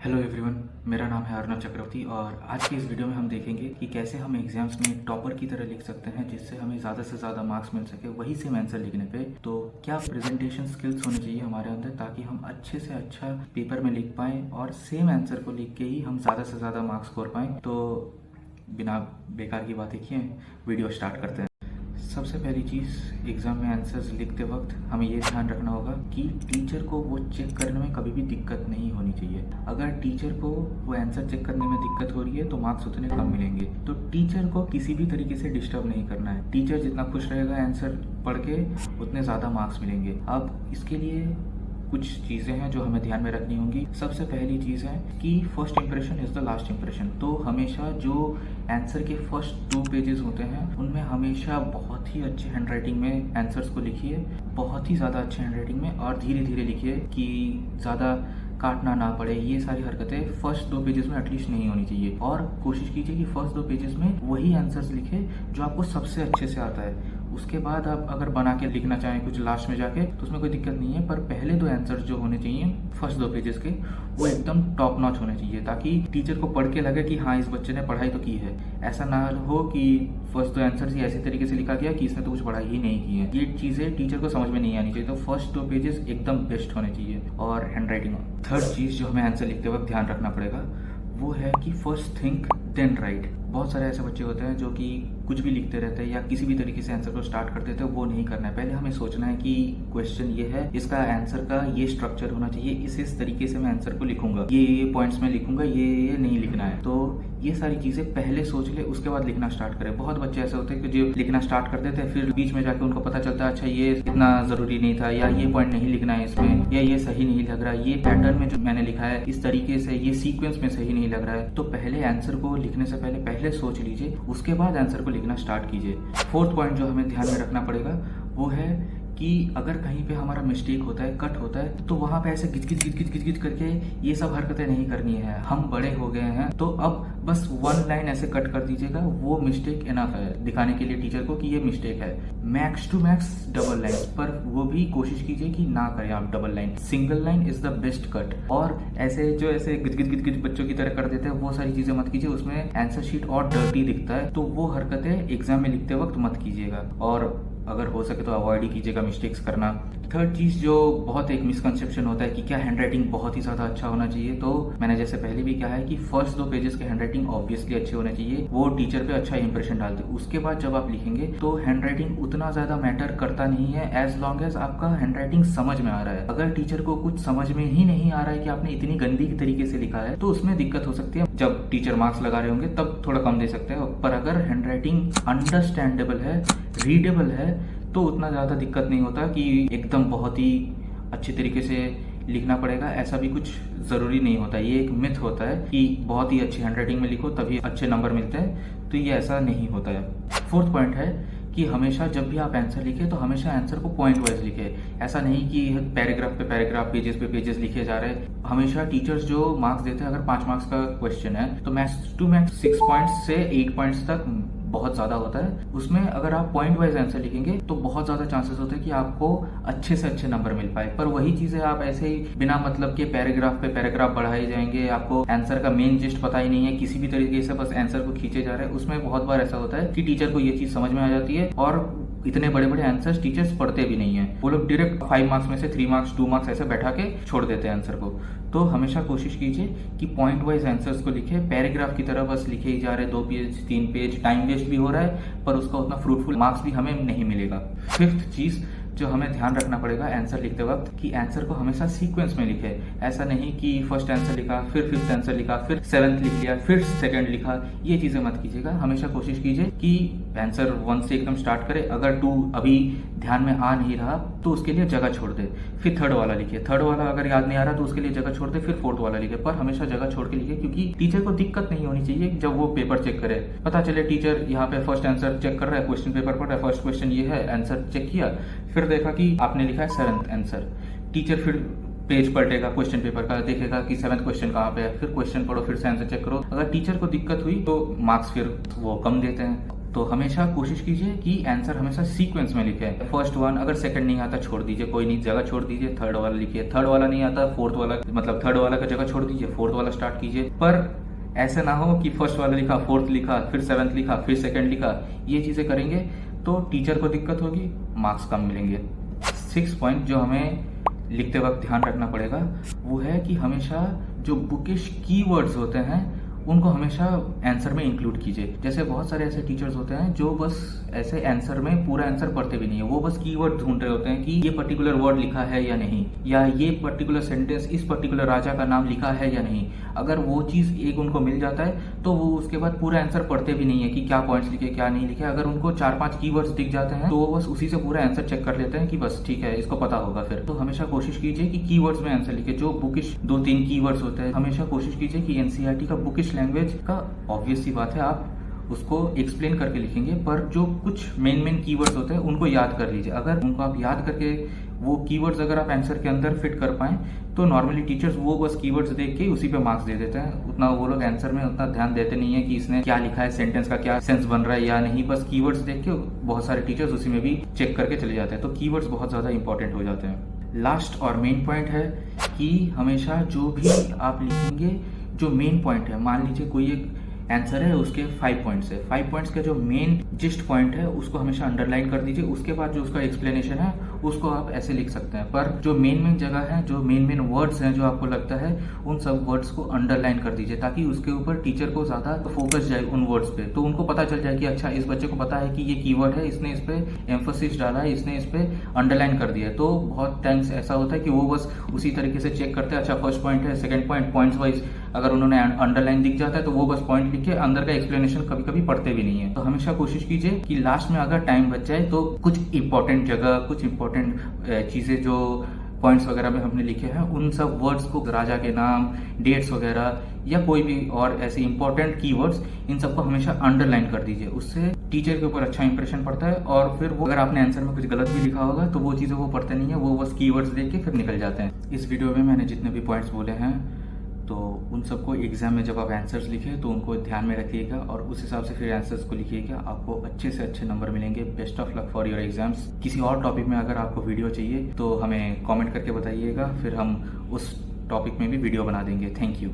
Hello everyone, मेरा नाम है अर्नब चक्रवर्ती और आज की इस वीडियो में हम देखेंगे कि कैसे हम एग्जाम्स में टॉपर की तरह लिख सकते हैं जिससे हमें ज़्यादा से ज़्यादा मार्क्स मिल सके वही सेम आंसर लिखने पे। तो क्या प्रेजेंटेशन स्किल्स होनी चाहिए हमारे अंदर ताकि हम अच्छे से अच्छा पेपर में लिख पाएँ और सेम आंसर को लिख के ही हम ज़्यादा से ज़्यादा मार्क्स स्कोर पाएँ। तो बिना बेकार की बातें किए वीडियो स्टार्ट करते हैं। सबसे पहली चीज़, एग्ज़ाम में आंसर्स लिखते वक्त हमें ये ध्यान रखना होगा कि टीचर को वो चेक करने में कभी भी दिक्कत नहीं होनी चाहिए। अगर टीचर को वो आंसर चेक करने में दिक्कत हो रही है तो मार्क्स उतने कम मिलेंगे। तो टीचर को किसी भी तरीके से डिस्टर्ब नहीं करना है। टीचर जितना खुश रहेगा आंसर पढ़ के उतने ज़्यादा मार्क्स मिलेंगे। अब इसके लिए कुछ चीज़ें हैं जो हमें ध्यान में रखनी होंगी। सबसे पहली चीज़ है कि first impression is the last impression. तो हमेशा जो आंसर के फर्स्ट 2 पेजेस होते हैं उनमें हमेशा बहुत ही अच्छे हैंडराइटिंग में आंसर्स को लिखिए, बहुत ही ज़्यादा अच्छे हैंडराइटिंग में, और धीरे धीरे लिखिए कि ज़्यादा काटना ना पड़े। ये सारी हरकतें फर्स्ट 2 पेजेस में एटलीस्ट नहीं होनी चाहिए। और कोशिश कीजिए कि फर्स्ट 2 पेजेस में वही आंसर्स लिखे जो आपको सबसे अच्छे से आता है। उसके बाद आप अगर बना के लिखना चाहें कुछ लास्ट में जाके तो उसमें कोई दिक्कत नहीं है, पर पहले 2 आंसर्स जो होने चाहिए फर्स्ट 2 पेजेस के वो एकदम टॉप नॉच होने चाहिए ताकि टीचर को पढ़ के लगे कि हाँ इस बच्चे ने पढ़ाई तो की है। ऐसा ना हो कि फर्स्ट 2 आंसर्स ही ऐसे तरीके से लिखा गया कि इसने तो कुछ पढ़ाई ही नहीं की है। ये चीज़ें टीचर को समझ में नहीं आनी चाहिए। तो फर्स्ट 2 पेजेस एकदम बेस्ट होने चाहिए। और हैंडराइटिंग, थर्ड चीज़ जो हमें आंसर लिखते वक्त ध्यान रखना पड़ेगा वो है कि फर्स्ट थिंक देन राइट। बहुत सारे ऐसे बच्चे होते हैं जो कि कुछ भी लिखते रहते हैं या किसी भी तरीके से आंसर को स्टार्ट कर देते हैं। वो नहीं करना है। पहले हमें सोचना है कि क्वेश्चन ये है, इसका आंसर का ये स्ट्रक्चर होना चाहिए, इस तरीके से मैं आंसर को लिखूंगा, ये पॉइंट्स में लिखूंगा, ये नहीं लिखना है। तो ये सारी चीजें पहले सोच ले, उसके बाद लिखना स्टार्ट करें। बहुत बच्चे ऐसे होते हैं कि जो लिखना स्टार्ट कर देते हैं फिर बीच में जाके उनको पता चलता है अच्छा ये इतना जरूरी नहीं था, या ये पॉइंट नहीं लिखना है इसमें, या ये सही नहीं लग रहा है, ये पैटर्न में जो मैंने लिखा है इस तरीके से ये सीक्वेंस में सही नहीं लग रहा है। तो पहले आंसर को लिखने से पहले सोच लीजिए, उसके बाद आंसर को लिखना स्टार्ट कीजिए। फोर्थ पॉइंट जो हमें ध्यान में रखना पड़ेगा वो है कि अगर कहीं पे हमारा मिस्टेक होता है, कट होता है, तो वहां पे ऐसे गिच करके ये सब हरकतें नहीं करनी है। हम बड़े हो गए हैं तो अब बस 1 लाइन ऐसे कट कर दीजिएगा, वो मिस्टेक इनफ है दिखाने के लिए टीचर को कि ये मिस्टेक है। Max to max double line, पर वो भी कोशिश कीजिए कि ना करें आप double line. Single line is the best cut. और ऐसे जो ऐसे गिच बच्चों की तरह कर देते हैं वो सारी चीजें मत कीजिए, उसमें आंसर शीट और डर्टी दिखता है। तो वो हरकतें एग्जाम में लिखते वक्त मत कीजिएगा और अगर हो सके तो अवॉइड ही कीजिएगा मिस्टेक्स करना। थर्ड चीज़ जो बहुत एक मिसकंसेप्शन होता है कि क्या हैंडराइटिंग बहुत ही ज़्यादा अच्छा होना चाहिए। तो मैंने जैसे पहले भी कहा है कि फर्स्ट 2 पेजेस के हैंडराइटिंग ऑब्वियसली अच्छे होने चाहिए, वो टीचर पे अच्छा इंप्रेशन डालते हैं। उसके बाद जब आप लिखेंगे तो हैंडराइटिंग उतना ज़्यादा मैटर करता नहीं है एज लॉन्ग एज आपका हैंडराइटिंग समझ में आ रहा है। अगर टीचर को कुछ समझ में ही नहीं आ रहा है कि आपने इतनी गंदी तरीके से लिखा है तो उसमें दिक्कत हो सकती है। जब टीचर मार्क्स लगा रहे होंगे तब थोड़ा कम दे सकते हैं, पर अगर हैंडराइटिंग अंडरस्टैंडेबल है, रीडेबल है, तो उतना ज़्यादा दिक्कत नहीं होता कि एकदम बहुत ही अच्छे तरीके से लिखना पड़ेगा। ऐसा भी कुछ ज़रूरी नहीं होता। ये एक मिथ होता है कि बहुत ही अच्छी हैंडराइटिंग में लिखो तभी अच्छे नंबर मिलते हैं, तो ये ऐसा नहीं होता है। फोर्थ पॉइंट है कि हमेशा जब भी आप आंसर लिखे तो हमेशा आंसर को पॉइंट वाइज लिखे। ऐसा नहीं कि पैराग्राफ पे पैराग्राफ, पेजेस पे पेजेस लिखे जा रहे हैं। हमेशा टीचर्स जो मार्क्स देते हैं, अगर 5 मार्क्स का क्वेश्चन है तो मैक्स टू मैक्स 6 पॉइंट्स से 8 पॉइंट्स तक बहुत ज़्यादा होता है। उसमें अगर आप पॉइंट वाइज आंसर लिखेंगे तो बहुत ज़्यादा चांसेस होते हैं कि आपको अच्छे से अच्छे नंबर मिल पाए। पर वही चीज़ें आप ऐसे ही बिना मतलब के पैराग्राफ पे पैराग्राफ बढ़ाए जाएंगे, आपको आंसर का मेन जिस्ट पता ही नहीं है, किसी भी तरीके से बस आंसर को खींचे जा रहे हैं। उसमें बहुत बार ऐसा होता है कि टीचर को ये चीज़ समझ में आ जाती है और इतने बड़े बड़े आंसर्स टीचर्स पढ़ते भी नहीं है। वो लोग डायरेक्ट 5 मार्क्स में से 3 मार्क्स 2 मार्क्स ऐसे बैठा के छोड़ देते हैं आंसर को। तो हमेशा कोशिश कीजिए कि पॉइंट वाइज आंसर्स को लिखे, पैराग्राफ की तरह बस लिखे ही जा रहे 2 पेज 3 पेज, टाइम वेस्ट भी हो रहा है पर उसका उतना फ्रूटफुल मार्क्स भी हमें नहीं मिलेगा। फिफ्थ चीज़ जो हमें ध्यान रखना पड़ेगा आंसर लिखते वक्त कि आंसर को हमेशा सीक्वेंस में लिखे। ऐसा नहीं कि फर्स्ट आंसर लिखा, फिर फिफ्थ आंसर लिखा, फिर 7th लिख लिया, फिर सेकंड लिखा। ये चीज़ें मत कीजिएगा। हमेशा कोशिश कीजिए कि आंसर 1 से एकदम स्टार्ट करें। अगर 2 अभी ध्यान में आ नहीं रहा तो उसके लिए जगह छोड़ दे, फिर थर्ड वाला लिखे। थर्ड वाला अगर याद नहीं आ रहा तो उसके लिए जगह छोड़ दे, फिर फोर्थ वाला लिखे। पर हमेशा जगह छोड़ के लिखे क्योंकि टीचर को दिक्कत नहीं होनी चाहिए जब वो पेपर चेक करे। पता चले टीचर यहाँ पे फर्स्ट आंसर चेक कर रहा है, क्वेश्चन पेपर पढ़ रहा है, फर्स्ट क्वेश्चन ये है, आंसर चेक किया, फिर देखा कि आपने लिखा है 7th आंसर। टीचर फिर पेज पलटेगा क्वेश्चन पेपर का, देखेगा कि 7th क्वेश्चन कहाँ पे है, फिर क्वेश्चन पढ़ो, फिर से आंसर चेक करो। अगर टीचर को दिक्कत हुई तो मार्क्स फिर वो कम देते हैं। तो हमेशा कोशिश कीजिए कि आंसर हमेशा सीक्वेंस में लिखें। फर्स्ट वन, अगर सेकंड नहीं आता छोड़ दीजिए, कोई नहीं, जगह छोड़ दीजिए, थर्ड वाला लिखिए। थर्ड वाला नहीं आता, फोर्थ वाला, मतलब थर्ड वाला का जगह छोड़ दीजिए, फोर्थ वाला स्टार्ट कीजिए। पर ऐसा ना हो कि फर्स्ट वाला लिखा, फोर्थ लिखा, फिर सेवन्थ लिखा, फिर सेकंड लिखा। ये चीजें करेंगे तो टीचर को दिक्कत होगी, मार्क्स कम मिलेंगे। 6 पॉइंट जो हमें लिखते वक्त ध्यान रखना पड़ेगा वो है कि हमेशा जो बुकिश कीवर्ड्स होते हैं उनको हमेशा आंसर में इंक्लूड कीजिए। जैसे बहुत सारे ऐसे टीचर्स होते हैं जो बस ऐसे आंसर में पूरा आंसर पढ़ते भी नहीं है, वो बस कीवर्ड ढूंढ रहे होते हैं कि ये पर्टिकुलर वर्ड लिखा है या नहीं, या ये पर्टिकुलर सेंटेंस इस पर्टिकुलर राजा का नाम लिखा है या नहीं। अगर वो चीज एक उनको मिल जाता है तो वो उसके बाद पूरा आंसर पढ़ते भी नहीं है कि क्या पॉइंट्स लिखे क्या नहीं लिखे। अगर उनको 4-5 कीवर्ड्स दिख जाते हैं तो वो बस उसी से पूरा आंसर चेक कर लेते हैं कि बस ठीक है, इसको पता होगा। फिर तो हमेशा कोशिश कीजिए कि कीवर्ड्स में आंसर लिखे। जो बुकिश 2-3 कीवर्ड्स होते हैं, हमेशा कोशिश कीजिए कि एनसीईआरटी का बुकिश लैंग्वेज का ऑब्वियस सी बात है आप उसको एक्सप्लेन करके लिखेंगे, पर जो कुछ मेन कीवर्ड्स होते हैं उनको याद कर लीजिए। अगर उनको आप याद करके वो कीवर्ड्स अगर आप आंसर के अंदर फिट कर पाएं तो नॉर्मली टीचर्स वो बस कीवर्ड्स देख के उसी पे मार्क्स दे देते हैं। उतना वो लोग आंसर में उतना ध्यान देते नहीं है कि इसने क्या लिखा है, सेंटेंस का क्या सेंस बन रहा है या नहीं। बस कीवर्ड्स देख के बहुत सारे टीचर्स उसी में भी चेक करके चले जाते हैं। तो कीवर्ड्स बहुत ज्यादा इंपॉर्टेंट हो जाते हैं। लास्ट और मेन पॉइंट है कि हमेशा जो भी आप लिखेंगे, जो मेन पॉइंट है, मान लीजिए कोई एक आंसर है उसके 5 पॉइंट्स है, 5 पॉइंट्स का जो मेन जिस्ट पॉइंट है उसको हमेशा अंडरलाइन कर दीजिए। उसके बाद जो उसका एक्सप्लेनेशन है उसको आप ऐसे लिख सकते हैं, पर जो मेन जगह है, जो मेन वर्ड्स हैं जो आपको लगता है, उन सब वर्ड्स को अंडरलाइन कर दीजिए ताकि उसके ऊपर टीचर को ज्यादा फोकस जाए उन वर्ड्स पे। तो उनको पता चल जाए कि अच्छा इस बच्चे को पता है कि ये कीवर्ड है, इसने इस पे एम्फोसिस डाला है, इसने इस पे अंडरलाइन कर दिया है। तो बहुत टाइम्स ऐसा होता है कि वो बस उसी तरीके से चेक करते हैं, अच्छा फर्स्ट पॉइंट है, सेकंड पॉइंट, पॉइंट्स वाइज अगर उन्होंने अंडरलाइन दिख जाता है तो वो बस पॉइंट लिख के अंदर का एक्सप्लेनेशन कभी कभी पढ़ते भी नहीं है। तो हमेशा कोशिश कीजिए कि लास्ट में अगर टाइम बच जाए तो कुछ इंपॉर्टेंट जगह, कुछ इंपॉर्टेंट चीजें जो पॉइंट्स वगैरह में हमने लिखे हैं उन सब वर्ड्स को, राजा के नाम, डेट्स वगैरह या कोई भी और ऐसे इंपॉर्टेंट कीवर्ड्स, इन सबको हमेशा अंडरलाइन कर दीजिए। उससे टीचर के ऊपर अच्छा इंप्रेशन पड़ता है और फिर वो अगर आपने आंसर में कुछ गलत भी लिखा होगा तो वो चीजें वो पढ़ते नहीं है, वो बस कीवर्ड्स देख के फिर निकल जाते हैं। इस वीडियो में मैंने जितने भी पॉइंट्स बोले हैं तो उन सबको एग्जाम में जब आप आंसर्स लिखें तो उनको ध्यान में रखिएगा और उस हिसाब से फिर आंसर्स को लिखिएगा। आपको अच्छे से अच्छे नंबर मिलेंगे। Best of luck for your exams. किसी और टॉपिक में अगर आपको वीडियो चाहिए तो हमें कमेंट करके बताइएगा, फिर हम उस टॉपिक में भी वीडियो बना देंगे। Thank you.